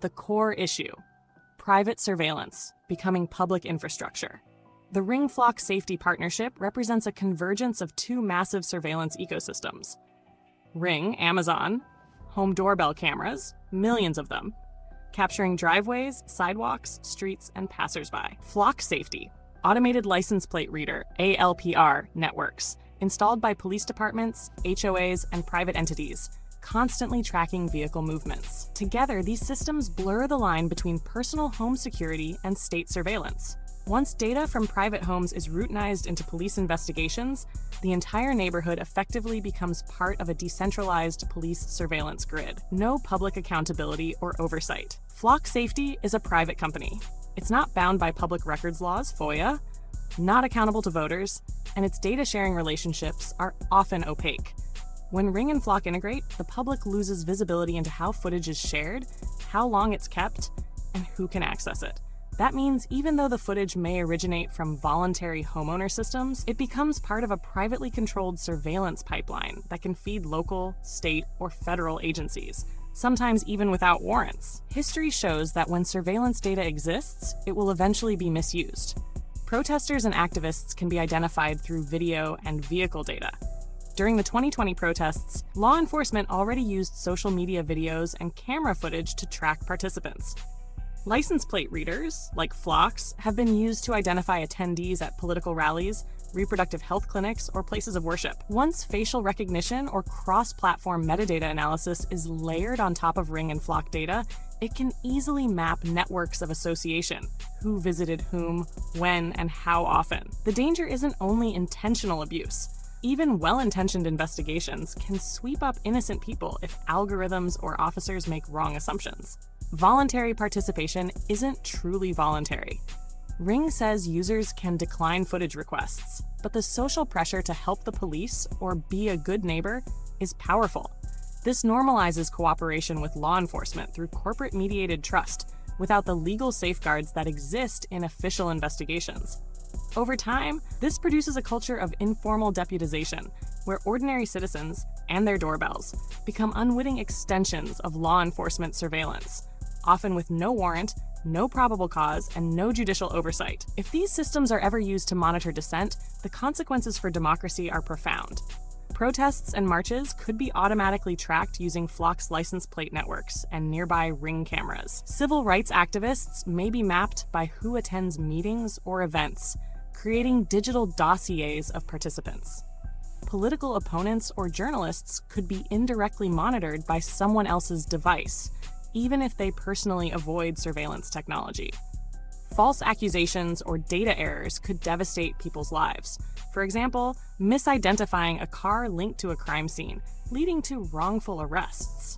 The core issue: private surveillance becoming public infrastructure. The Ring-Flock Safety Partnership represents a convergence of two massive surveillance ecosystems. Ring, Amazon, home doorbell cameras, millions of them, capturing driveways, sidewalks, streets, and passersby. Flock Safety, automated license plate reader, ALPR, networks, installed by police departments, HOAs, and private entities, constantly tracking vehicle movements. Together, these systems blur the line between personal home security and state surveillance. Once data from private homes is routinized into police investigations, the entire neighborhood effectively becomes part of a decentralized police surveillance grid. No public accountability or oversight. Flock Safety is a private company. It's not bound by public records laws, FOIA, not accountable to voters, and its data sharing relationships are often opaque. When Ring and Flock integrate, the public loses visibility into how footage is shared, how long it's kept, and who can access it. That means even though the footage may originate from voluntary homeowner systems, it becomes part of a privately controlled surveillance pipeline that can feed local, state, or federal agencies, sometimes even without warrants. History shows that when surveillance data exists, it will eventually be misused. Protesters and activists can be identified through video and vehicle data. During the 2020 protests, law enforcement already used social media videos and camera footage to track participants. License plate readers, like Flocks, have been used to identify attendees at political rallies, reproductive health clinics, or places of worship. Once facial recognition or cross-platform metadata analysis is layered on top of Ring and Flock data, it can easily map networks of association, who visited whom, when, and how often. The danger isn't only intentional abuse. Even well-intentioned investigations can sweep up innocent people if algorithms or officers make wrong assumptions. Voluntary participation isn't truly voluntary. Ring says users can decline footage requests, but the social pressure to help the police or be a good neighbor is powerful. This normalizes cooperation with law enforcement through corporate-mediated trust without the legal safeguards that exist in official investigations. Over time, this produces a culture of informal deputization, where ordinary citizens and their doorbells become unwitting extensions of law enforcement surveillance, often with no warrant, no probable cause, and no judicial oversight. If these systems are ever used to monitor dissent, the consequences for democracy are profound. Protests and marches could be automatically tracked using Flock's license plate networks and nearby Ring cameras. Civil rights activists may be mapped by who attends meetings or events, creating digital dossiers of participants. Political opponents or journalists could be indirectly monitored by someone else's device, even if they personally avoid surveillance technology. False accusations or data errors could devastate people's lives. For example, misidentifying a car linked to a crime scene, leading to wrongful arrests.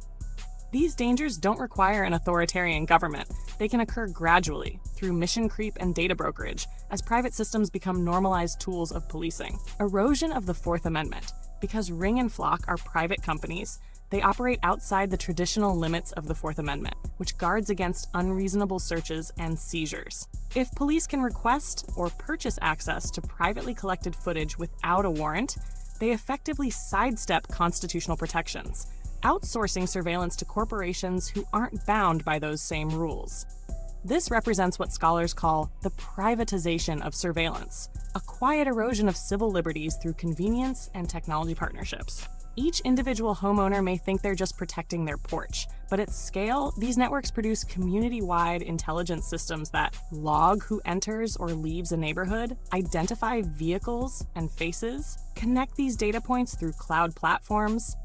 These dangers don't require an authoritarian government. They can occur gradually, through mission creep and data brokerage, as private systems become normalized tools of policing. Erosion of the Fourth Amendment. Because Ring and Flock are private companies, they operate outside the traditional limits of the Fourth Amendment, which guards against unreasonable searches and seizures. If police can request or purchase access to privately collected footage without a warrant, they effectively sidestep constitutional protections, outsourcing surveillance to corporations who aren't bound by those same rules. This represents what scholars call the privatization of surveillance, a quiet erosion of civil liberties through convenience and technology partnerships. Each individual homeowner may think they're just protecting their porch, but at scale, these networks produce community-wide intelligence systems that log who enters or leaves a neighborhood, identify vehicles and faces, connect these data points through cloud platforms,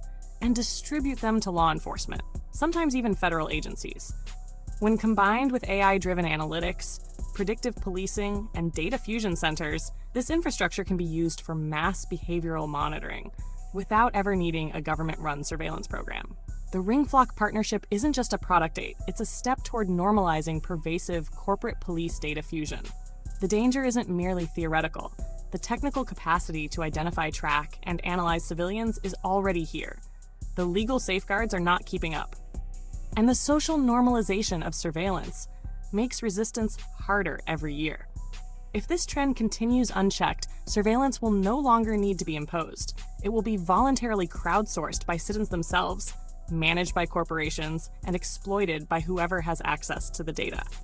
and distribute them to law enforcement, sometimes even federal agencies. When combined with AI-driven analytics, predictive policing, and data fusion centers, this infrastructure can be used for mass behavioral monitoring, without ever needing a government-run surveillance program. The Ring-Flock partnership isn't just a product date, it's a step toward normalizing pervasive corporate police data fusion. The danger isn't merely theoretical. The technical capacity to identify, track, and analyze civilians is already here. The legal safeguards are not keeping up. And the social normalization of surveillance makes resistance harder every year. If this trend continues unchecked, surveillance will no longer need to be imposed. It will be voluntarily crowdsourced by citizens themselves, managed by corporations, and exploited by whoever has access to the data.